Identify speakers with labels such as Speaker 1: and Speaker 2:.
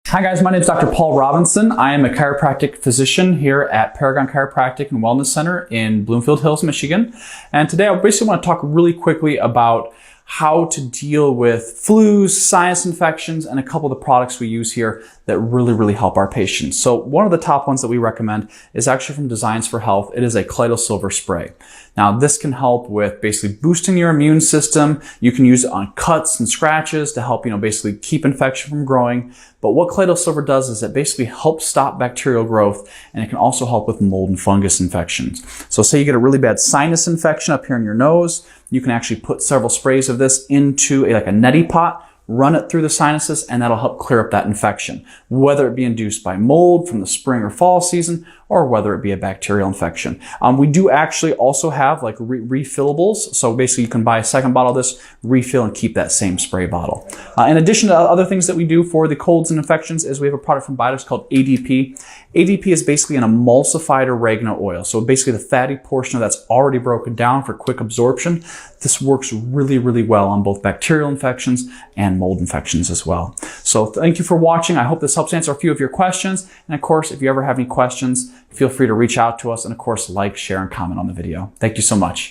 Speaker 1: Hi guys, my name is Dr. Paul Robinson. I am a chiropractic physician here at Paragon Chiropractic and Wellness Center in Bloomfield Hills, Michigan. And today I basically want to talk really quickly about how to deal with flus, sinus infections, and a couple of the products we use here that really help our patients. So one of the top ones that we recommend is actually from Designs for Health. It is a Kaleido Silver spray. Now this can help with basically boosting your immune system. You can use it on cuts and scratches to help, basically keep infection from growing. But what Kaleido Silver does is it basically helps stop bacterial growth, and it can also help with mold and fungus infections. So say you get a really bad sinus infection up here in your nose, you can actually put several sprays of this into like a neti pot, run it through the sinuses, and that'll help clear up that infection, whether it be induced by mold from the spring or fall season, or whether it be a bacterial infection. We do actually also have like refillables. So basically you can buy a second bottle of this, refill, and keep that same spray bottle. In addition to other things that we do for the colds and infections is we have a product from Biotics called ADP. ADP is basically an emulsified oregano oil. So basically the fatty portion of that's already broken down for quick absorption. This works really well on both bacterial infections and mold infections as well. So thank you for watching. I hope this helps answer a few of your questions. And of course, if you ever have any questions, feel free to reach out to us, and of course, like, share, and comment on the video. Thank you so much.